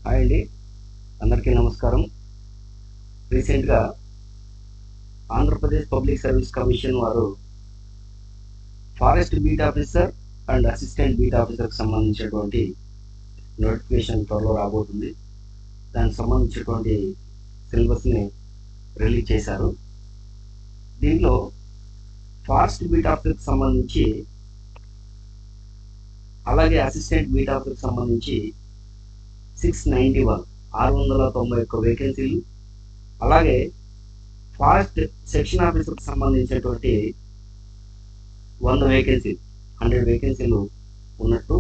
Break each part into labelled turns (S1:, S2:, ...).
S1: Hi అండి, అందరికీ నమస్కారం. రీసెంట్గా ఆంధ్రప్రదేశ్ పబ్లిక్ సర్వీస్ కమిషన్ వారు forest beat officer and assistant beat ఆఫీసర్కి సంబంధించినటువంటి నోటిఫికేషన్ త్వరలో రాబోతుంది. దానికి సంబంధించినటువంటి సిలబస్ని రిలీజ్ చేశారు. దీనిలో ఫారెస్ట్ బీట్ ఆఫీసర్కి సంబంధించి అలాగే అసిస్టెంట్ బీట్ ఆఫీసర్కి సంబంధించి 691 వేకెన్సీలు, అలాగే ఫారెస్ట్ సెక్షన్ ఆఫీసర్కి సంబంధించినటువంటి 100 వేకెన్సీలు 100 వేకెన్సీలు ఉన్నట్టు.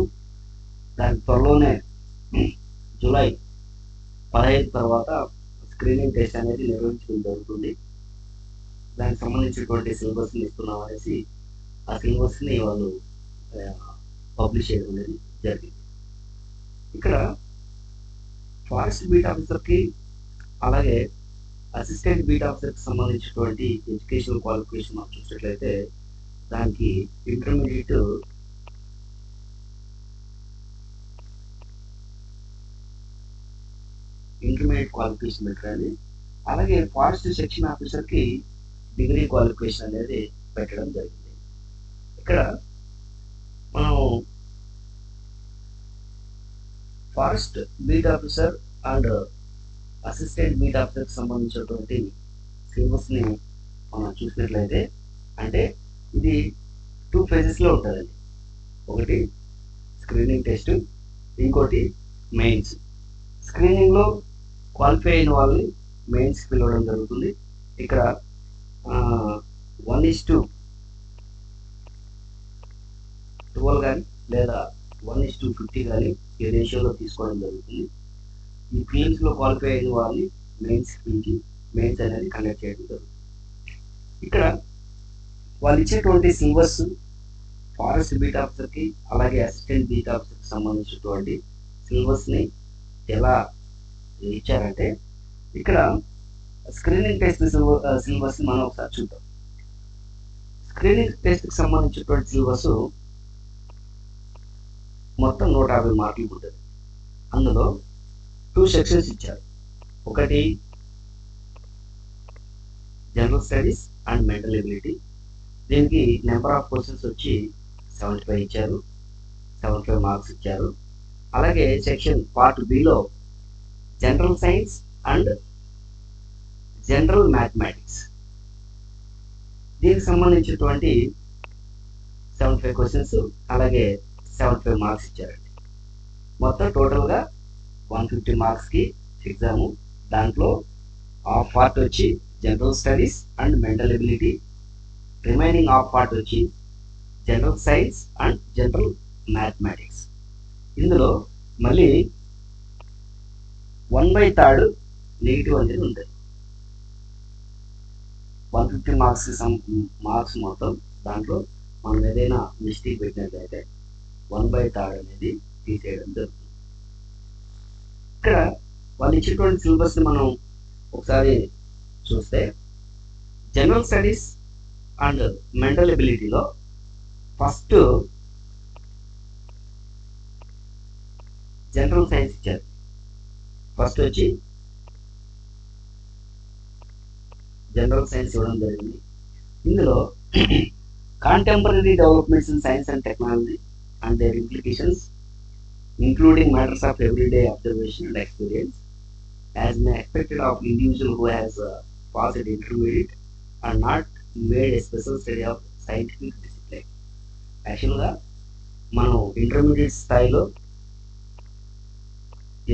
S1: దానికి త్వరలోనే జూలై 15 తర్వాత స్క్రీనింగ్ టెస్ట్ అనేది నిర్వహించడం జరుగుతుంది. దానికి సంబంధించినటువంటి సిలబస్ని ఇస్తున్నాం అనేసి ఆ సిలబస్ని వాళ్ళు పబ్లిష్ చేయడం అనేది జరిగింది. ఇక్కడ ఫారెస్ట్ బీట్ ఆఫీసర్కి అలాగే అసిస్టెంట్ బీట్ ఆఫీసర్కి సంబంధించినటువంటి ఎడ్యుకేషనల్ క్వాలిఫికేషన్ మనం చూసినట్లయితే దానికి ఇంటర్మీడియట్ క్వాలిఫికేషన్ పెట్టాలి. అలాగే ఫారెస్ట్ సెక్షన్ ఆఫీసర్కి డిగ్రీ క్వాలిఫికేషన్ అనేది పెట్టడం జరిగింది. ఇక్కడ మనం forest beat officer and assistant beat ఆఫీసర్కి సంబంధించినటువంటి సిలబస్ని మనం చూసినట్లయితే, అంటే ఇది 2 phases ఉంటుందండి. ఒకటి స్క్రీనింగ్ టెస్ట్, ఇంకోటి మెయిన్స్. స్క్రీనింగ్లో క్వాలిఫై అయిన వాళ్ళని మెయిన్స్కి పిలవడం జరుగుతుంది. ఇక్కడ 1:12 కానీ లేదా 1:50 కానీ ఈ రేషియోలో తీసుకోవడం జరుగుతుంది. ఈ ఫీల్డ్స్లో క్వాలిఫై అయిన వాళ్ళని మెయిన్స్కి మెయిన్స్ అనేది కండక్ట్ చేయడం జరుగుతుంది. ఇక్కడ వాళ్ళు ఇచ్చేటువంటి సిలబస్ ఫారెస్ట్ బీట్ ఆఫీసర్కి అలాగే అసిస్టెంట్ బీట్ ఆఫీసర్కి సంబంధించినటువంటి సిలబస్ని ఎలా ఇచ్చారంటే, ఇక్కడ స్క్రీనింగ్ టెస్ట్ సిలబస్ని మనం ఒకసారి చూద్దాం. స్క్రీనింగ్ టెస్ట్కి సంబంధించినటువంటి సిలబస్ మొత్తం 150 మార్కులు ఉంటుంది. అందులో 2 సెక్షన్స్ ఇచ్చారు. ఒకటి general studies and mental ability. దీనికి నెంబర్ ఆఫ్ క్వశ్చన్స్ వచ్చి 75 ఇచ్చారు, 75 మార్క్స్ ఇచ్చారు. అలాగే సెక్షన్ పార్ట్ బిలో general science and general mathematics, దీనికి సంబంధించినటువంటి 75 క్వశ్చన్స్ అలాగే 75 మార్క్స్ ఇచ్చారండి. మొత్తం టోటల్గా 150 మార్క్స్కి ఎగ్జాము. దాంట్లో హాఫ్ పార్ట్ వచ్చి general studies and mental ability, remaining half part వచ్చి general science and general mathematics. ఇందులో మళ్ళీ 1/3 నెగిటివ్ అనేది ఉంటుంది. 150 మార్క్స్ మొత్తం దాంట్లో మనం ఏదైనా మిస్టేక్ పెట్టినట్లయితే 1/3 అనేది తీసేయడం జరుగుతుంది. ఇక్కడ వాళ్ళు ఇచ్చినటువంటి సిలబస్ని మనం ఒకసారి చూస్తే, జనరల్ స్టడీస్ అండ్ మెంటల్ ఎబిలిటీలో ఫస్ట్ జనరల్ సైన్స్ ఇచ్చారు. ఫస్ట్ వచ్చి జనరల్ సైన్స్ ఇవ్వడం జరిగింది. ఇందులో contemporary developments in science and technology and their implications including matters of everyday observation and experience as may expected of individual who has passed intermediate and not made a special study of scientific discipline. యాక్చువల్గా మనం intermediate స్థాయిలో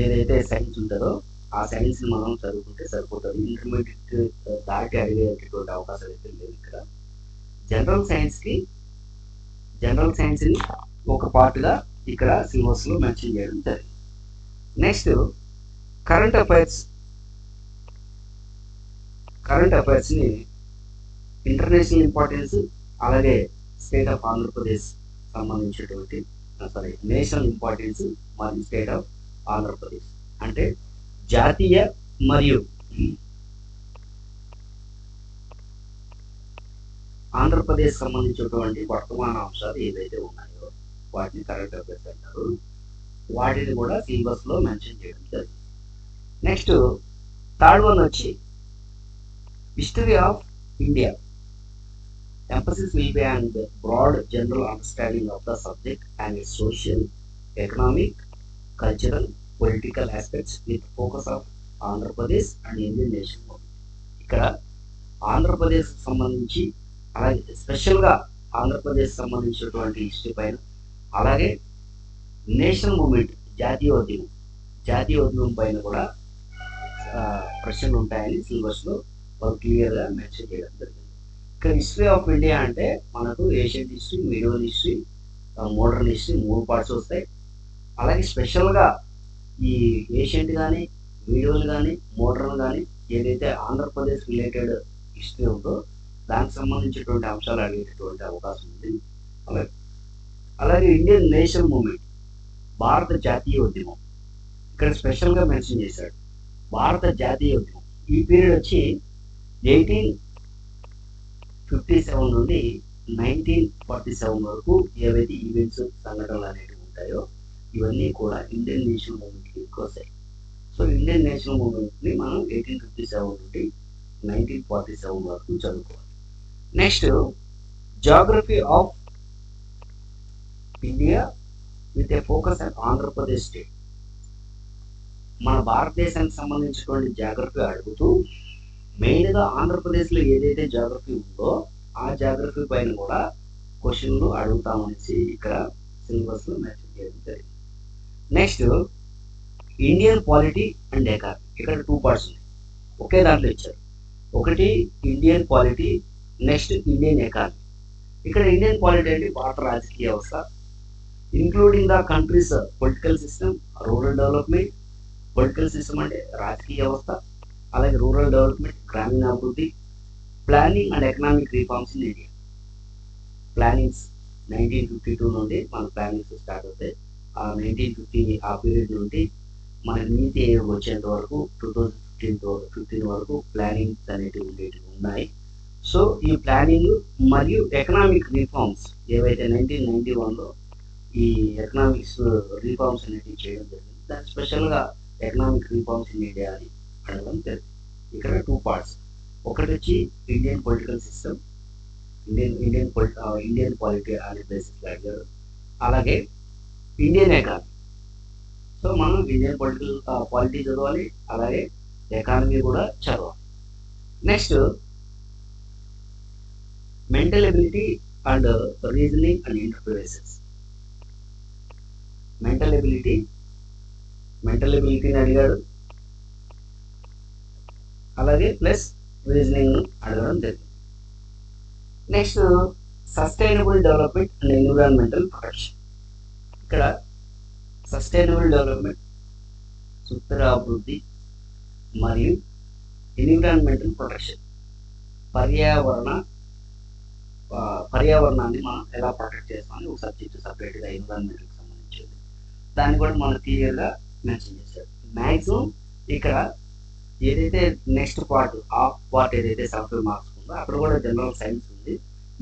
S1: ఏదైతే science ఉంటుందో ఆ సైన్స్ని మనం చదువుకుంటే సరిపోతుంది. Intermediate దాటి అడిగేటటువంటి అవకాశాలు అయితే లేవు. ఇక్కడ జనరల్ సైన్స్ని ఒక పార్ట్గా ఇక్కడ సిలబస్లో మెన్షన్ చేయడం జరిగింది. నెక్స్ట్ కరెంట్ అఫైర్స్ని ఇంటర్నేషనల్ ఇంపార్టెన్స్ అలాగే స్టేట్ ఆఫ్ ఆంధ్రప్రదేశ్ సంబంధించినటువంటి నేషనల్ ఇంపార్టెన్స్ మరియు స్టేట్ ఆఫ్ ఆంధ్రప్రదేశ్ అంటే జాతీయ మరియు ఆంధ్రప్రదేశ్ సంబంధించినటువంటి వర్తమాన అంశాలు ఏవైతే ఉన్నాయో వాటిని కరెంట్ అఫైర్స్ అంటారు. వాటిని కూడా సిలబస్లో మెన్షన్ చేయడం జరిగింది. నెక్స్ట్ థర్డ్ వన్ వచ్చి history of India. Emphasis will be on the broad general understanding of the subject and its social, economic, cultural, political aspects with focus of Andhra Pradesh and Indian nation movement. ఇక్కడ ఆంధ్రప్రదేశ్ సంబంధించి అలాగే స్పెషల్గా ఆంధ్రప్రదేశ్ సంబంధించినటువంటి history పైన, అలాగే national movement జాతీయ ఉద్యమం పైన కూడా ప్రశ్నలు ఉంటాయని సిలబస్లో వాళ్ళు క్లియర్గా మెన్షన్ చేయడం జరిగింది. ఇక్కడ హిస్టరీ ఆఫ్ ఇండియా అంటే మనకు Asian history, medieval history, modern history 3 parts వస్తాయి. అలాగే స్పెషల్గా ఈ ఏషియంట్ కానీ, మిడివల్ కానీ, మోడర్న్ కానీ ఏదైతే ఆంధ్రప్రదేశ్ రిలేటెడ్ హిస్టరీ ఉందో దానికి సంబంధించినటువంటి అంశాలు అడిగేటటువంటి అవకాశం ఉంది. అలాగే ఇండియన్ నేషనల్ మూమెంట్, భారత జాతీయ ఉద్యమం ఇక్కడ స్పెషల్గా మెన్షన్ చేశాడు. భారత జాతీయ ఉద్యమం ఈ పీరియడ్ వచ్చి 1857 నుండి 1947 వరకు ఏవైతే ఈవెంట్స్, సంఘటనలు అనేవి ఉంటాయో ఇవన్నీ కూడా ఇండియన్ నేషనల్ మూమెంట్కి వస్తాయి. సో ఇండియన్ నేషనల్ మూమెంట్ని మనం 1857 నుండి 1947 వరకు చదువుకోవాలి. Next geography of India with a focus on Andhra Pradesh state. మన భారతదేశానికి సంబంధించినటువంటి జాగ్రఫీ అడుగుతూ మెయిన్గా ఆంధ్రప్రదేశ్లో ఏదైతే జాగ్రఫీ ఉందో ఆ జాగ్రఫీ పైన కూడా క్వశ్చన్లు అడుగుతామనేసి ఇక్కడ సిలబస్లో మెన్షన్ చేయడం జరిగింది. Next Indian polity and economy. ఇక్కడ 2 పార్ట్స్ ఉన్నాయి, ఒకే దాంట్లో ఇచ్చారు. ఒకటి Indian polity, next Indian economy. ఇక్కడ ఇండియన్ పాలిటీ అంటే భారత రాజకీయ వ్యవస్థ, including the countries political system, rural development. Political system అంటే రాజకీయ వ్యవస్థ, అలాగే రూరల్ డెవలప్మెంట్, గ్రామీణాభివృద్ధి, planning and economic reforms in India. Plannings 1952 నుండి మన ప్లానింగ్స్ స్టార్ట్ అవుతాయి. ఆ 1950 ఆ పీరియడ్ నుండి మన నీతి ఆయోగ్ వచ్చేంత వరకు 2015 వరకు ప్లానింగ్స్ అనేటివి ఉన్నాయి. సో ఈ ప్లానింగ్ మరియు ఎకనామిక్ రిఫార్మ్స్ ఏవైతే 1991లో ఈ ఎకనామిక్స్ రిఫార్మ్స్ అనేటివి చేయడం జరిగింది. దాని స్పెషల్గా ఎకనామిక్ రిఫార్మ్స్ ఇన్ ఇండియా అని అడగడం జరిగింది. ఇక్కడ 2 పార్ట్స్. ఒకటి వచ్చి Indian political system, Indian polity అనే బేసిస్లో అడిగారు. అలాగే ఇండియన్ ఎకానమీ. సో మనం ఇండియన్ పాలిటీ చదవాలి, అలాగే ఎకానమీ కూడా చదవాలి. Next mental ability and reasoning and interpretations. Mental ఎబిలిటీని అడిగాడు, అలాగే ప్లస్ రీజనింగ్ అడగడం జరిగింది. Next sustainable development and environmental protection. ఇక్కడ సస్టైనబుల్ డెవలప్మెంట్, సుస్థిర అభివృద్ధి మరియు ఎన్విరాన్మెంటల్ ప్రొటెక్షన్, పర్యావరణాన్ని మనం ఎలా ప్రొటెక్ట్ చేస్తామని ఒక సబ్జెక్ట్ సపరేట్గా ఎన్విరాన్మెంట్కి సంబంధించింది. దాన్ని కూడా మనం క్లియర్గా మెన్షన్ చేశారు. మ్యాక్సిమం ఇక్కడ ఏదైతే నెక్స్ట్ పార్ట్ ఏదైతే 75 మార్క్స్ ఉందో అక్కడ కూడా జనరల్ సైన్స్ ఉంది.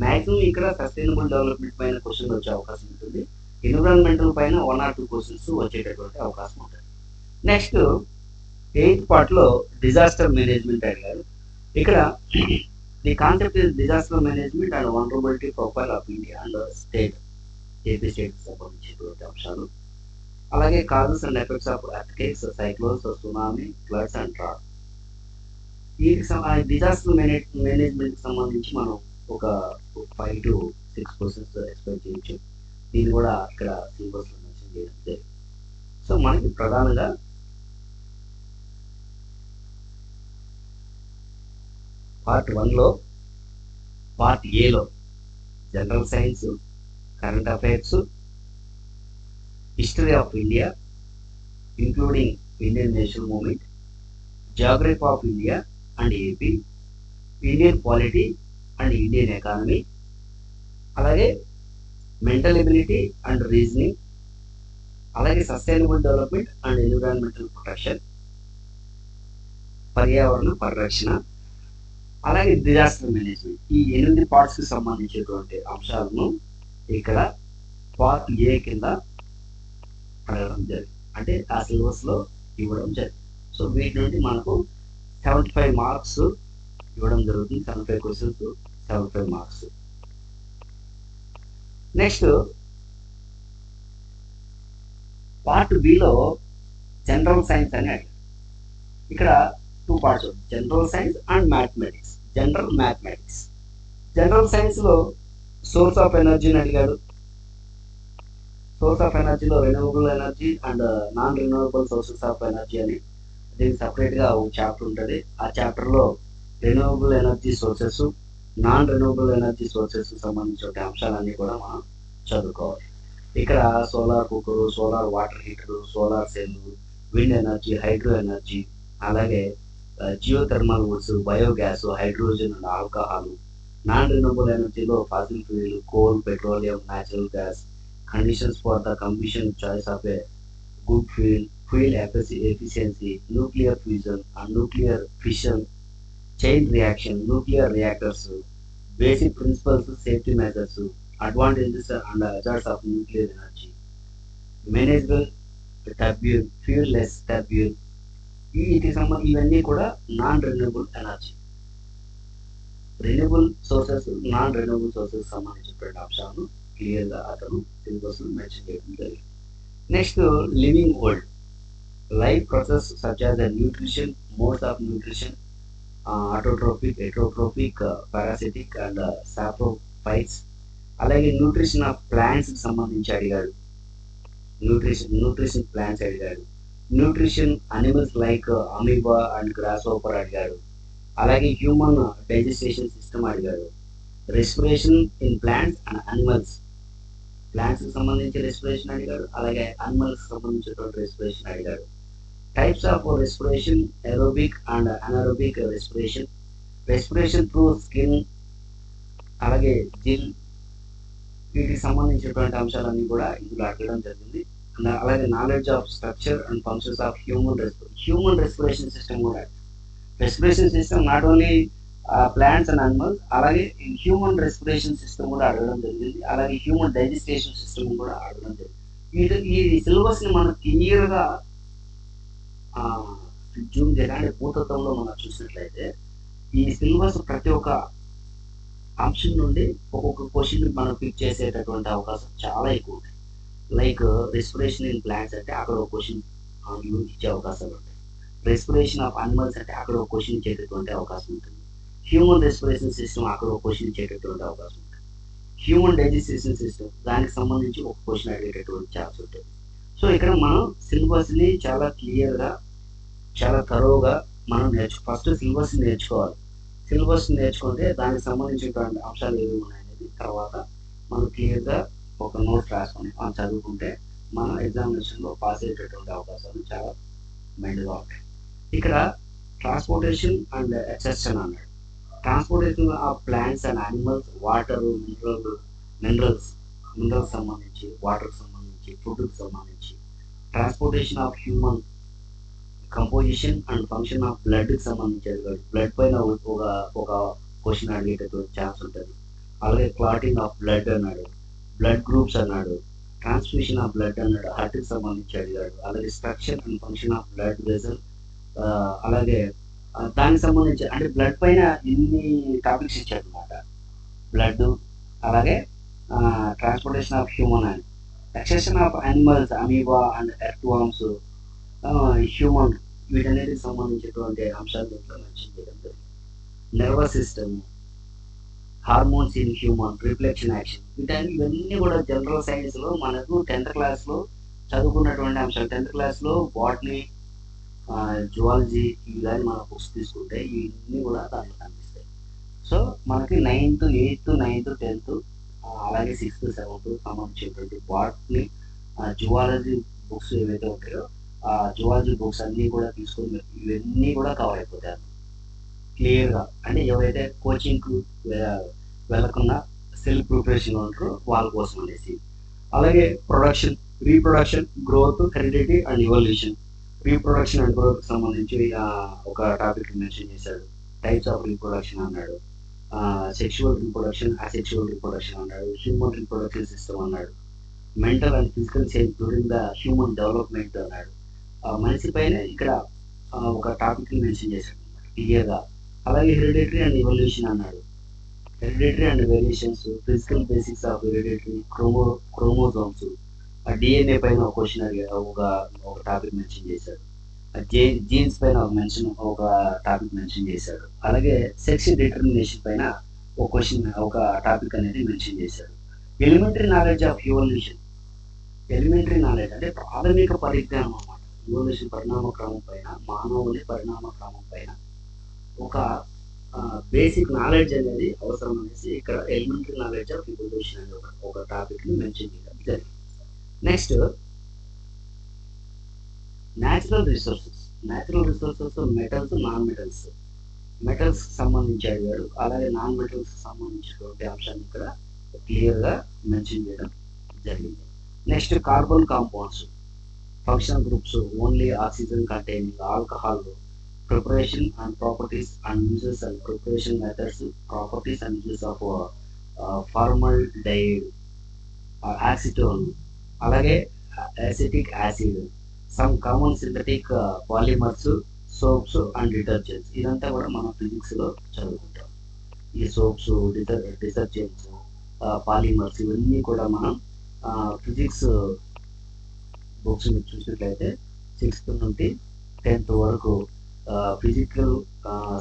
S1: మ్యాక్సిమం ఇక్కడ సస్టైనబుల్ డెవలప్మెంట్ పైన క్వశ్చన్ వచ్చే అవకాశం ఉంటుంది. ఎన్విరాన్మెంటల్ పైన 1 or 2 క్వశ్చన్స్ వచ్చేటటువంటి అవకాశం ఉంటుంది. నెక్స్ట్ 8th పార్ట్లో డిజాస్టర్ మేనేజ్మెంట్ అడిగారు. ఇక్కడ the concept is disaster management and vulnerability profile of India and AP స్టేట్కి సంబంధించినటువంటి అంశాలు. అలాగే causes and effects of earthquakes, cyclones, tsunami, floods and drought. ఈ డిజాస్టర్ మేనేజ్మెంట్కి సంబంధించి మనం ఒక 5 to 6 క్వశ్చన్స్ ఎక్స్పెక్ట్ చేయొచ్చు. దీన్ని కూడా ఇక్కడ సిలబస్లో మెన్షన్ చేయడం జరిగింది. సో మనకి ప్రధానంగా పార్ట్ 1లో, పార్ట్ ఏలో general science, current affairs, history of India including Indian national movement, geography of India and AP, Indian polity and Indian economy, అలాగే మెంటల్ ఎబిలిటీ అండ్ రీజనింగ్, అలాగే sustainable development and environmental protection, పర్యావరణ పరిరక్షణ, అలాగే disaster management. ఈ 8 పార్ట్స్కి సంబంధించినటువంటి అంశాలను ఇక్కడ part A కింద అడగడం జరిగింది, అంటే ఆ సిలబస్లో ఇవ్వడం జరిగింది. సో వీటి నుండి మనకు 75 మార్క్స్ ఇవ్వడం జరుగుతుంది. 75 క్వశ్చన్స్ 75 మార్క్స్. నెక్స్ట్ పార్ట్ బిలో జనరల్ సైన్స్ అని అడిగారు. ఇక్కడ 2 పార్ట్స్, general science and mathematics. General science లో సోర్స్ ఆఫ్ ఎనర్జీని అడిగాడు. సోర్స్ ఆఫ్ ఎనర్జీలో renewable energy and non renewable sources of energy అని దీనికి సపరేట్ గా ఒక చాప్టర్ ఉంటుంది. ఆ చాప్టర్ లో renewable energy sources, non renewable energy sources సంబంధించిన అంశాలన్నీ కూడా మనం చదువుకోవాలి. ఇక్కడ solar cooker, solar water heater, solar cell, wind energy, hydro energy, అలాగే geothermal woods, biogas, hydrogen and alcohol. Non renewable ఎనర్జీలో fossil fuel, coal, petroleum, natural gas, conditions for the combustion choice of a good fuel efficiency, nuclear fusion and nuclear fission, chain reaction, nuclear reactors, basic principles, safety measures, advantages and hazards of nuclear energy, manageable turbine, fuel-less turbine. ఇవన్నీ కూడా non renewable energy. Renewable sources, non renewable sources సంబంధించినటువంటి అంశాలను clear గా అతను syllabus mention చేయడం జరిగింది. Next living world, life process such as nutrition, modes of nutrition, autotrophic, heterotrophic, parasitic and saprophytes. అలాగే nutrition of plants కి సంబంధించి అడిగాడు. న్యూట్రిషన్ ప్లాంట్స్ అడిగాడు. Nutrition animals like amoeba and grasshopper అడిగాడు. అలాగే హ్యూమన్ డైజెస్టేషన్ సిస్టమ్ అడిగాడు. Respiration in plants and animals, plants కి సంబంధించి రెస్పిరేషన్ అడిగాడు. అలాగే అనిమల్స్ కి సంబంధించినటువంటి రెస్పిరేషన్ అడిగాడు. Types of respiration, aerobic and anaerobic respiration, respiration through skin, అలాగే జిల్, వీటికి సంబంధించినటువంటి అంశాలన్నీ కూడా ఇందులో అడగడం జరిగింది. అలాగే knowledge of structure and functions of human respiration system కూడా. Respiration system not only plants and animals, అలాగే హ్యూమన్ రెస్పిరేషన్ సిస్టమ్ కూడా అడగడం జరిగింది. అలాగే హ్యూమన్ డైజెస్టేషన్ సిస్టమ్ కూడా అడగడం జరిగింది. ఈ సిలబస్ ని మనం క్లియర్ గా జూమ్ చేయాలి. భూతత్వంలో మనం చూసినట్లయితే ఈ సిలబస్ ప్రతి ఒక్క అంశం నుండి ఒక్కొక్క క్వశ్చన్ మనం పిక్ చేసేటటువంటి అవకాశం చాలా ఎక్కువ ఉంది. లైక్ రెస్పిరేషన్ ఇన్ ప్లాంట్స్ అంటే అక్కడ ఒక క్వశ్చన్ ఇచ్చే అవకాశాలు ఉంటాయి. రెస్పిరేషన్ ఆఫ్ అనిమల్స్ అంటే అక్కడ ఒక క్వశ్చన్ ఇచ్చేటటువంటి అవకాశం ఉంటుంది. హ్యూమన్ రెస్పిరేషన్ సిస్టమ్ అక్కడ ఒక క్వశ్చన్ ఇచ్చేటటువంటి అవకాశం ఉంటుంది. హ్యూమన్ డైజెస్టేషన్ సిస్టమ్ దానికి సంబంధించి ఒక క్వశ్చన్ అడిగేటటువంటి ఛాన్స్ ఉంటుంది. సో ఇక్కడ మనం సిలబస్ ని చాలా క్లియర్ గా, చాలా తరోగా మనం ఫస్ట్ సిలబస్ నేర్చుకోవాలి. సిలబస్ నేర్చుకుంటే దానికి సంబంధించినటువంటి అంశాలు ఏవి ఉన్నాయనేది తర్వాత మనం క్లియర్ గా ఒక నోట్స్ రాసుకొని మనం చదువుకుంటే మన ఎగ్జామినేషన్ లో పాస్ అయ్యేటటువంటి అవకాశాలు చాలా మెండుగా ఉంటాయి. ఇక్కడ ట్రాన్స్పోర్టేషన్ అండ్ ఎక్సెషన్ అన్నాడు. Transportation of plants and animals, water, minerals సంబంధించి, వాటర్ సంబంధించి, ఫుడ్ కి సంబంధించి. Transportation of human composition and function of blood కి సంబంధించి అడిగాడు. బ్లడ్ పైన ఒక క్వశ్చన్ అడిగేటటువంటి ఛాన్స్ ఉంటుంది. అలాగే క్లాటింగ్ ఆఫ్ బ్లడ్ అన్నాడు. బ్లడ్ గ్రూప్స్ అన్నాడు. ట్రాన్స్ఫ్యూషన్ ఆఫ్ బ్లడ్ అన్నాడు. హార్ట్ కి సంబంధించి అడిగాడు. అలాగే structure and function of blood vessel, అలాగే దానికి సంబంధించి అంటే బ్లడ్ పైన ఇన్ని టాపిక్స్ ఇచ్చాడు అనమాట. బ్లడ్, అలాగే transportation of human and ఎక్సెషన్ of animals, amoeba and earthworms, human, వీటన్నిటికి సంబంధించినటువంటి అంశాలు దీంట్లో మెన్షన్ చేయడం జరిగింది. Nervous system, hormones in human, reflection action, ఇవన్నీ కూడా జనరల్ సైన్స్ లో మనకు 10th క్లాస్ లో చదువుకున్నటువంటి అంశాలు. 10th క్లాస్ లో బాటనీ, జువాలజీ, ఇవి కానీ మన బుక్స్ తీసుకుంటే ఇవన్నీ కూడా దాంట్లో కనిపిస్తాయి. సో మనకి 9th, 8th, 9th, 10th, అలాగే 6th, 7th సంబంధించినటువంటి బాటనీ, జువాలజీ బుక్స్ ఏవైతే ఉంటాయో ఆ జువాలజీ బుక్స్ అన్ని కూడా తీసుకొని ఇవన్నీ కూడా కవర్ అయిపోతాయి క్లియర్ గా. అంటే ఎవరైతే కోచింగ్ కు వెళ్ళకుండా సెల్ఫ్ ప్రిపరేషన్ ఉంటారో వాళ్ళ కోసం అనేసి. అలాగే production, reproduction, growth, heredity and evolution. Reproduction and growth కి సంబంధించి ఒక టాపిక్ మెన్షన్ చేశాడు. టైప్స్ ఆఫ్ రీప్రొడక్షన్ అన్నాడు. సెక్షువల్ రీప్రొడక్షన్, అసెక్షువల్ రీప్రొడక్షన్ అన్నాడు. హ్యూమన్ రీప్రొడక్షన్ సిస్టమ్ అన్నాడు. Mental and physical change during the human development అన్నాడు. మనిషి పైన ఇక్కడ ఒక టాపిక్ని మెన్షన్ చేశాడు క్లియర్గా. అలాగే హెరిడిటరీ అండ్ ఎవల్యూషన్ అన్నాడు. Hereditary and variations, physical basics of hereditary, chromosomes, DNA పైన ఒక క్వశ్చన్ అడిగాడు, ఒక టాపిక్ మెన్షన్ చేశాడు. జీన్స్ పైన ఒక టాపిక్ మెన్షన్ చేశాడు. అలాగే సెక్స్ డిటర్మినేషన్ పైన ఒక క్వశ్చన్, ఒక టాపిక్ అనేది మెన్షన్ చేశాడు. Elementary knowledge of evolution, elementary knowledge అంటే ప్రాథమిక పరిజ్ఞానం అన్నమాట. ఎవల్యూషన్ పరిణామ క్రమం పైన, మానవుని పరిణామ క్రమం పైన ఒక బేసిక్ నాలెడ్జ్ అనేది అవసరం అనేసి ఇక్కడ ఎలిమెంటరీ నాలెడ్జ్ ఆఫ్ ఎవల్యూషన్ అనే ఒక టాపిక్ ని మెన్షన్ చేయడం జరిగింది. Next natural resources. Natural resources metals, non metals. Metals సంబంధించి అడిగాడు, అలాగే నాన్ మెటల్స్ సంబంధించినటువంటి అంశాన్ని ఇక్కడ క్లియర్ గా మెన్షన్ చేయడం జరిగింది. Next carbon compounds, functional groups, only oxygen containing, alcohol, preparation and properties and uses and preparation methods, properties and uses of formaldehyde, acetone, అలాగే acetic acid, some common synthetic polymers, soaps and detergents. ఇదంతా కూడా మనం physics లో చదువుకుంటాం. ఈ soaps, detergents, polymers ఇవన్నీ కూడా మనం ఫిజిక్స్ బుక్స్ మీరు చూసినట్లయితే 6th నుండి 10th వరకు ఫిజికల్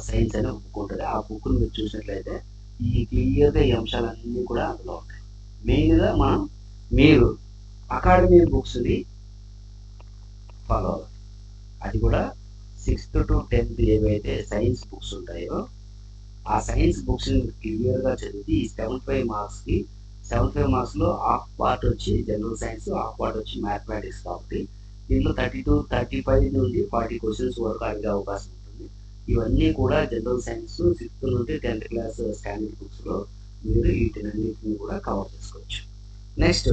S1: సైన్స్ అనే బుక్ ఉంటుంది. ఆ బుక్ మీరు చూసినట్లయితే ఈ క్లియర్గా ఈ అంశాలన్నీ కూడా అందులో ఉంటాయి. మెయిన్గా మీరు అకాడమీ బుక్స్ని ఫాలో అవ్వాలి. అది కూడా 6th to 10th ఏవైతే సైన్స్ బుక్స్ ఉంటాయో ఆ సైన్స్ బుక్స్ క్లియర్గా చదివి ఈ 75 మార్క్స్కి 75 మార్క్స్లో హాఫ్ పార్ట్ వచ్చి జనరల్ సైన్స్, హాఫ్ పార్ట్ వచ్చి మ్యాథమెటిక్స్. కాబట్టి దీంట్లో 35 నుండి 40 క్వశ్చన్స్ వరకు అడిగే అవకాశం ఉంటుంది. ఇవన్నీ కూడా జనరల్ సైన్స్ 6th నుండి 10th క్లాస్ స్టాండర్డ్ బుక్స్లో మీరు వీటినన్నింటిని కూడా కవర్ చేసుకోవచ్చు. Next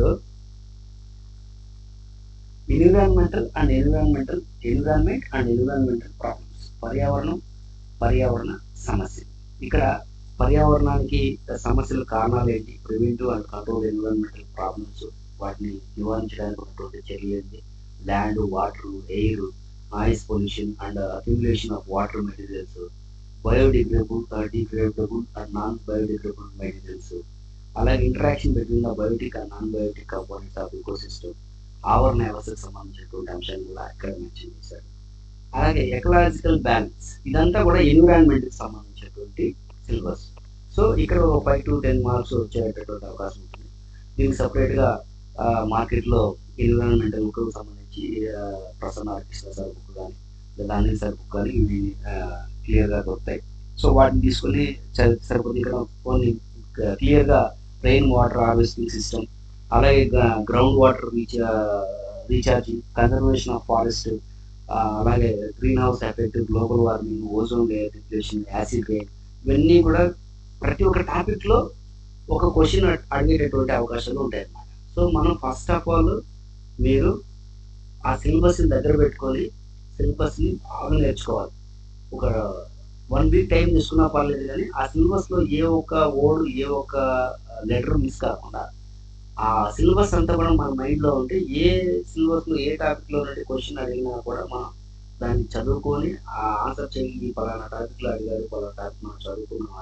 S1: environment and environmental problems, పర్యావరణ సమస్యలు. ఇక్కడ పర్యావరణానికి సమస్యల కారణాలు ఏంటి, preventive and control environmental problems, వాటిని నివారించడానికి ఉన్నటువంటి చర్యలు ఏంటి, land, water, air, noise pollution and accumulation of water materials, biodegradable and non biodegradable materials, అలాగే interaction between the biotic and non biotic components of ecosystem, ఆవరణ వ్యవస్థకు సంబంధించినటువంటి అంశాన్ని కూడా ఇక్కడ మెన్షన్ చేశారు. అలాగే ఎకలాజికల్ బ్యాలెన్స్, ఇదంతా కూడా ఎన్విరాన్మెంట్ కి సంబంధించినటువంటి సిలబస్. సో ఇక్కడ 5 to 10 మార్క్స్ వచ్చేటటువంటి అవకాశం ఉంటుంది. దీనికి సపరేట్ గా మార్కెట్ లో ఎన్విరాన్మెంటల్ కు సంబంధించి ప్రసన్న కృష్ణ సార్ బుక్ కానీ లేదా అనిల్ సార్ బుక్ కానీ ఇవి క్లియర్ గా దొరుకుతాయి. సో వాటిని తీసుకొని చదివితే సరిపోతుంది. ఇక్కడ కొన్ని క్లియర్ గా రెయిన్ వాటర్ హార్వెస్టింగ్ సిస్టమ్, అలాగే ground water recharging, conservation of forest, అలాగే green house effect, global warming, ozone layer depletion, acid rain, ఇవన్నీ కూడా ప్రతి ఒక్క టాపిక్ లో ఒక క్వశ్చన్ అడిగేటటువంటి అవకాశాలు ఉంటాయి అన్నమాట. సో మనం ఫస్ట్ ఆఫ్ ఆల్ మీరు ఆ సిలబస్ ని దగ్గర పెట్టుకొని సిలబస్ ని బాగా నేర్చుకోవాలి. ఒక 1 week టైం తీసుకున్నా పర్లేదు, కానీ ఆ సిలబస్ లో ఏ ఒక్క వర్డ్, ఏ ఒక్క లెటర్ మిస్ కాకుండా ఆ సిలబస్ అంతా కూడా మన మైండ్ లో ఉంటే ఏ సిలబస్ లో ఏ టాపిక్ లో క్వశ్చన్ అడిగినా కూడా మనం దాన్ని చదువుకొని ఆ ఆన్సర్ చేయి, పలానా టాపిక్ లో అడిగారు, పలానా టాపిక్ మనం చదువుకున్నాం,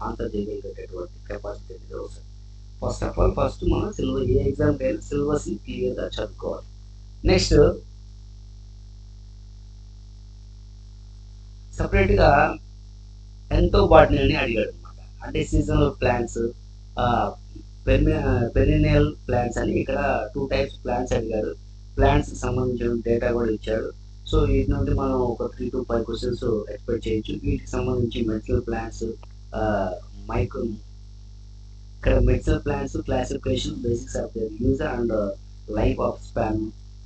S1: ఆన్సర్ చేయగలిగేటటువంటి కెపాసిటీ అనేది వస్తుంది. ఫస్ట్ ఆఫ్ ఆల్ మనం సిలబస్, ఏ ఎగ్జామ్ అయినా సిలబస్ ని క్లియర్ గా చదువుకోవాలి. నెక్స్ట్ సపరేట్ గా ఎంతో బాటనీ అని అడిగాడు అనమాట. అంటే సీజనల్ ప్లాంట్స్, పెరినియల్ ప్లాంట్స్ అని ఇక్కడ 2 types ప్లాంట్స్ అడిగాడు. ప్లాంట్స్ కి సంబంధించిన డేటా కూడా ఇచ్చాడు. సో వీటి నుండి మనం ఒక 3 to 5 క్వశ్చన్స్ ఎక్స్పెక్ట్ చేయొచ్చు. వీటికి సంబంధించి మెడిసినల్ ప్లాంట్స్, ఇక్కడ medicinal plants classification, basics of their use and life of span,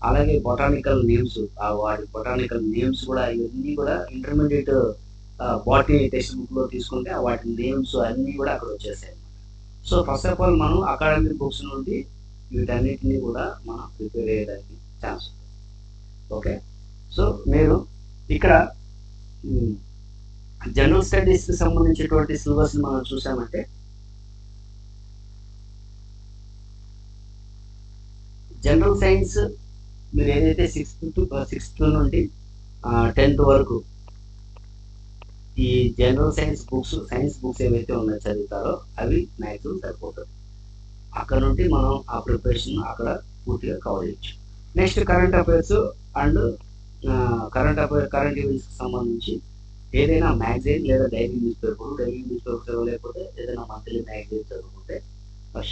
S1: అలాగే బొటానికల్ నేమ్స్, వాటి బొటానికల్ నేమ్స్ కూడా ఇవన్నీ కూడా ఇంటర్మీడియట్ బాటనీ టెక్స్ట్ బుక్ లో తీసుకుంటే వాటి నేమ్స్ అన్ని కూడా అక్కడ వచ్చేసాయి. సో ఫస్ట్ ఆఫ్ ఆల్ మనం అకాడమిక్ బుక్స్ నుండి వీటన్నిటిని కూడా మనం ప్రిపేర్ చేయడానికి ఛాన్స్ ఉంది. ఓకే, సో మీరు ఇక్కడ జనరల్ స్టడీస్ కి సంబంధించినటువంటి సిలబస్ మనం చూసామంటే జనరల్ సైన్స్ మీరు ఏదైతే 6th నుండి 10th వరకు ఈ జనరల్ సైన్స్ బుక్స్ ఏవైతే ఉన్నాయో చదువుతారో అవి మ్యాక్సిమం సరిపోతుంది. అక్కడ నుండి మనం ఆ ప్రిపరేషన్ అక్కడ పూర్తిగా కవర్ చేయొచ్చు. Next current affairs and current ఈవెంట్స్కి సంబంధించి ఏదైనా మ్యాగజైన్ లేదా డైలీ న్యూస్ పేపర్ చదవలేకపోతే ఏదైనా మంత్లీ మ్యాగజైన్ చదువుకుంటే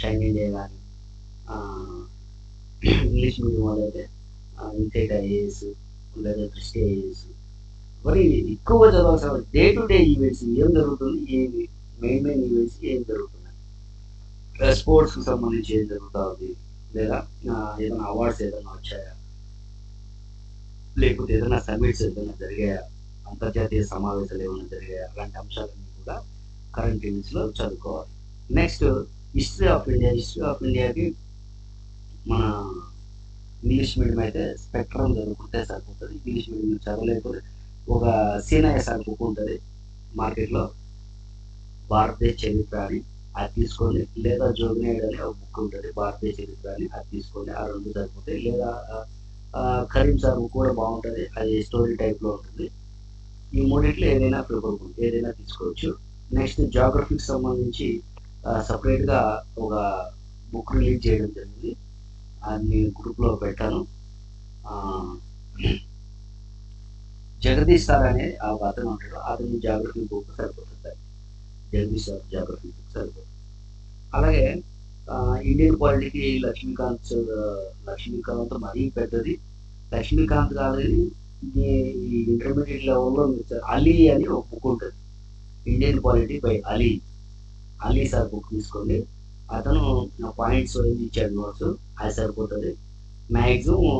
S1: షైన్ ఇండియా కానీ ఇంగ్లీష్ మీడియం వాళ్ళు అయితే ఇన్సైట్ ఐఏఎస్ లేదా దృష్టి ఐఏఎస్ మరి ఎక్కువగా చదవాల్సిన డే టు డే ఈవెంట్స్ ఏం జరుగుతుంది, ఏమి మెయిన్ ఈవెంట్స్ ఏం జరుగుతున్నాయి, స్పోర్ట్స్కి సంబంధించి ఏం జరుగుతుంది, లేదా ఏదైనా అవార్డ్స్ ఏదైనా వచ్చాయా, లేకపోతే ఏదైనా సమ్మిట్స్ ఏదైనా జరిగాయా, అంతర్జాతీయ సమావేశాలు ఏమైనా జరిగాయా, అలాంటి అంశాలన్నీ కూడా కరెంట్ ఈవెంట్స్లో చదువుకోవాలి. నెక్స్ట్ హిస్టరీ ఆఫ్ ఇండియాకి మన ఇంగ్లీష్ మీడియం అయితే స్పెక్ట్రమ్ చదువుకుంటే సరిపోతుంది. ఇంగ్లీష్ మీడియం చదవలేకపోతే ఒక సిఎన్ఐఎస్ఆర్ బుక్ ఉంటుంది మార్కెట్లో, భారతదేశ చరిత్ర అని, అది తీసుకోండి. లేదా జోగినాయుడు అని ఒక బుక్ ఉంటుంది భారతదేశ చరిత్ర అని, అది తీసుకోండి. ఆ రెండు సరిపోతాయి. లేదా కరీం సార్ బుక్ కూడా బాగుంటుంది, అది స్టోరీ టైప్లో ఉంటుంది. ఈ మూడింటిలో ఏదైనా ఏదైనా తీసుకోవచ్చు. నెక్స్ట్ జాగ్రఫీకి సంబంధించి సపరేట్గా ఒక బుక్ రిలీజ్ చేయడం జరిగింది, అది నేను గ్రూప్లో పెట్టాను. జగదీష్ సార్ అనే ఒక అతను ఉంటాడు, అతని జాగ్రఫీ బుక్ సరిపోతుంది. జగదీష్ సార్ జాగ్రఫీ బుక్ సరిపోతుంది. అలాగే ఇండియన్ పాలిటీకి లక్ష్మీకాంత్ మరీ పెద్దది, లక్ష్మీకాంత్ కాదు కానీ ఈ ఇంటర్మీడియట్ లెవెల్లో అలీ అని ఒక బుక్ ఉంటుంది, Indian polity by Ali sir book తీసుకోండి. అతను పాయింట్స్ ఇచ్చాడు నోట్స్, అది సరిపోతుంది. మ్యాక్సిమం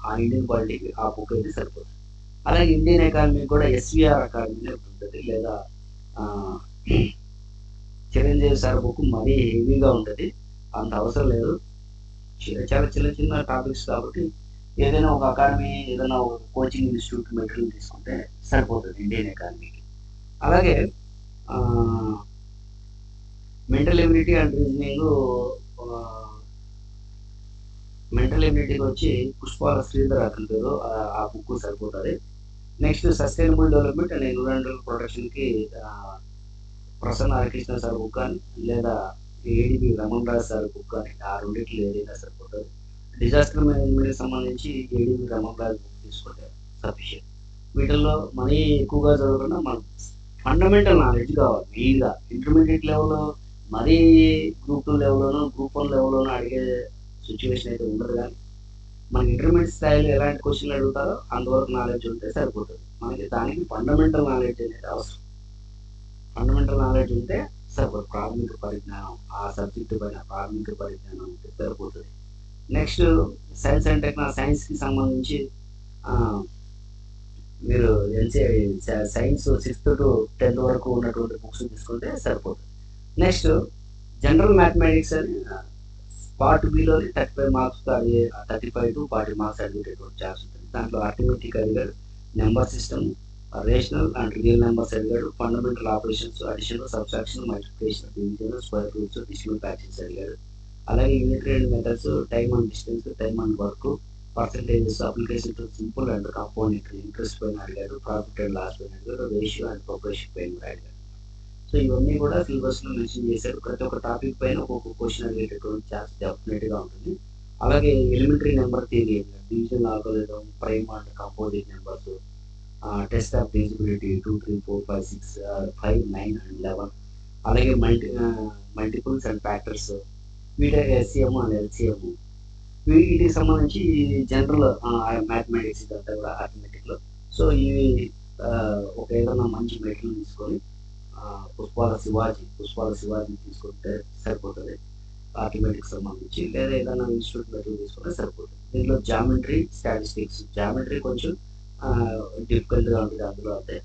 S1: ఆ ఇండియన్ పాలిటీకి ఆ బుక్ అయితే సరిపోతుంది. అలాగే ఇండియన్ ఎకానమీ కూడా ఎస్విఆర్ అకాడమీ ఉంటుంది, లేదా చిరంజీవి సార్ బుక్ మరీ హెవీగా ఉంటుంది, అంత అవసరం లేదు. చాలా చిన్న టాపిక్స్ కాబట్టి ఏదైనా ఒక అకాడమీ, ఏదైనా ఒక కోచింగ్ ఇన్స్టిట్యూట్ మెటీరియల్ తీసుకుంటే సరిపోతుంది ఇండియన్ ఎకానమీకి. అలాగే mental ability and reasoning, mental ఎబిలిటీకి వచ్చి పుష్పాల శ్రీధర్ అతని పేరు, ఆ బుక్ సరిపోతుంది. Next sustainable development and environmental ప్రొటెక్షన్కి ప్రసన్న హరికృష్ణ సార్ బుక్ కానీ, లేదా ADB Raman Raj sir book కానీ, ఆ రెండింటిలో ఏదైనా సరిపోతుంది. డిజాస్టర్ మేనేజ్మెంట్కి సంబంధించి ఏడిబి రమణ్ రాజ్ బుక్ తీసుకుంటే సఫిషియెంట్. వీటిల్లో మనీ ఎక్కువగా చదవకుండా మనం ఫండమెంటల్ నాలెడ్జ్ కావాలి మెయిన్గా. ఇంటర్మీడియట్ లెవెల్లో మరీ గ్రూప్ 2 లెవెల్లోనూ గ్రూప్ 1 లెవెల్లోనూ అడిగే సిచ్యువేషన్ అయితే ఉండదు, కానీ మన ఇంటర్మీడియట్ స్థాయిలో ఎలాంటి క్వశ్చన్లు అడుగుతారో అంతవరకు నాలెడ్జ్ ఉంటే సరిపోతుంది. మనకి దానికి ఫండమెంటల్ నాలెడ్జ్ అనేది అవసరం. ఫండమెంటల్ నాలెడ్జ్ ఉంటే సరిపోతుంది, ప్రాథమిక పరిజ్ఞానం, ఆ సబ్జెక్టు పైన ప్రాథమిక పరిజ్ఞానం ఉంటే సరిపోతుంది. నెక్స్ట్ సైన్స్ అండ్ టెక్నాలజీ, సైన్స్కి సంబంధించి మీరు సైన్స్ 6th to 10th వరకు ఉన్నటువంటి బుక్స్ తీసుకుంటే సరిపోతుంది. నెక్స్ట్ జనరల్ మ్యాథమెటిక్స్ అని పార్ట్ బిలో 35 మార్క్స్ 35 to 40 మార్క్స్ అడిగేటటువంటి ఛాన్స్ ఉంటుంది. దాంట్లో అర్థమెటిక్ అడిగాడు, number system, rational and real numbers అడిగాడు, fundamental operations, addition, subtraction, multiplication, division, square roots, decimal fractions అడిగాడు. అలాగే unitary and methods, time and distance, time and work, percentages, application to simple and compound interest పైన అడిగాడు, profit and loss పైన అడిగాడు, ratio and ప్రొపరేషన్ పైన అడిగాడు. So ఇవన్నీ కూడా సిలబస్లో మెన్షన్ చేశాడు. ప్రతి ఒక్క టాపిక్ పైన ఒక్కొక్క క్వశ్చన్ అడిగేటటువంటి ఛాన్స్ డెఫినెట్గా ఉంటుంది. అలాగే elementary number theory, division algorithm, prime and composite numbers, test of divisibility 2, 3, 4, 5, 6, 5, 9 and 11. అలాగే మల్టిపుల్స్ అండ్ ఫ్యాక్టర్స్, వీటి ఎస్సిఎం అండ్ ఎల్సిఎం, వీటికి సంబంధించి జనరల్ మ్యాథమెటిక్స్ ఇదంతా కూడా అర్థమెటిక్లో. సో ఇవి ఒక ఏదైనా మంచి మెటీరియల్ తీసుకొని పుష్పాల శివాజీ తీసుకుంటే సరిపోతుంది అర్థమెటిక్స్ సంబంధించి, లేదా ఏదైనా ఇన్స్టిట్యూట్ మెటీరియల్ తీసుకుంటే సరిపోతుంది. దీంట్లో జామెట్రీ, స్టాటిస్టిక్స్, జామెట్రీ కొంచెం డిఫికల్ట్గా ఉంటుంది. అందులో అయితే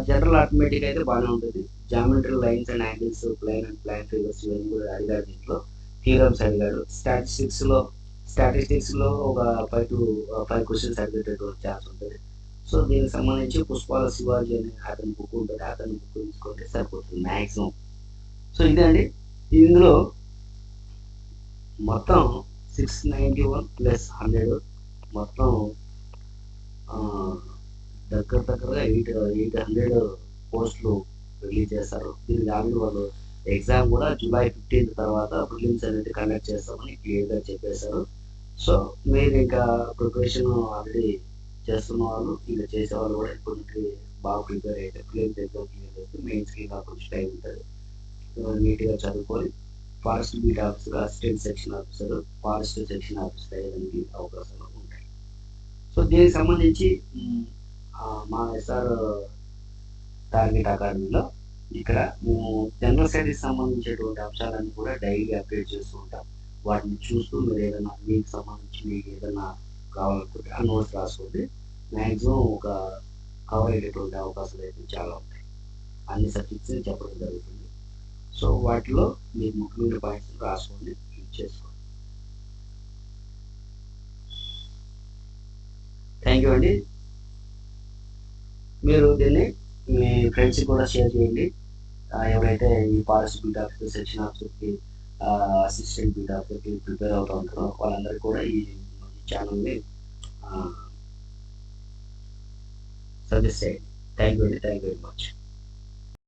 S1: జనరల్ అర్థమెటిక్ అయితే బాగానే ఉంటుంది. Geometry, lines and angles, plane and plane figures ఇవన్నీ కూడా అడిగాడు. దీంట్లో థియరమ్స్ అడిగాడు. స్టాటిస్టిక్స్లో ఒక 5 to 5 క్వశ్చన్స్ అడిగేటటువంటి ఛాన్స్ ఉంటుంది. సో దీనికి సంబంధించి పుష్పాల శివాజీ అనే అతని బుక్ ఉంటుంది, అతని బుక్ తీసుకుంటే సరిపోతుంది మ్యాక్సిమం. సో ఇదండి, ఇందులో మొత్తం 691 + 100 మొత్తం దగ్గరగా 800 పోస్టులు రిలీజ్ చేస్తారు. దీనికి ఆల్రెడీ వాళ్ళు ఎగ్జామ్ కూడా జూలై 15 తర్వాత ప్రిలిమ్స్ అనేది కండక్ట్ చేస్తామని క్లియర్గా చెప్పేశారు. సో మీరు ఇంకా ప్రిపరేషన్ ఆల్రెడీ చేస్తున్న వాళ్ళు, ఇంకా చేసేవాళ్ళు కూడా ఇప్పుడు నుండి బాగా ప్రిపేర్ అయితే ప్రిలిమ్స్ ఎగ్జామ్ క్లియర్ అయితే మెయిన్స్కి ఇంకా కొంచెం టైం ఉంటుంది. నీట్గా చదువుకొని forest beat officer, assistant section officer, forest section officer అయ్యేదానికి అవకాశాలు ఉంటాయి. సో దీనికి సంబంధించి మా ఎస్ఆర్ టార్గెట్ అకాడమీలో ఇక్కడ మేము జనరల్ స్టడీస్ సంబంధించినటువంటి అంశాలన్నీ కూడా డైలీ అప్డేట్ చేస్తూ ఉంటాం. వాటిని చూస్తూ మీరు ఏదైనా మీకు సంబంధించి మీకు ఏదైనా కావాలనుకుంటే ఆ నోట్స్ రాసుకోండి. మ్యాక్సిమం ఒక కవర్ అయ్యేటువంటి అవకాశాలు అయితే చాలా ఉంటాయి. అన్ని సబ్జెక్ట్స్ చెప్పడం జరుగుతుంది. సో వాటిలో మీకు ముఖ్యమైన పాయింట్స్ రాసుకోండి, యూజ్ చేసుకోండి. థ్యాంక్ యూ అండి. మీరు దీన్ని మీ ఫ్రెండ్స్కి కూడా షేర్ చేయండి. ఎవరైతే ఈ ఫారెస్ట్ బీట్ ఆఫీసర్, సెక్షన్ ఆఫీసర్కి, అసిస్టెంట్ బీట్ ఆఫీసర్కి ప్రిపేర్ అవుతూ ఉంటారో వాళ్ళందరికీ కూడా ఈ ఛానల్ని సజెస్ట్ చేయండి. థ్యాంక్ యూ అండి. Thank you very much.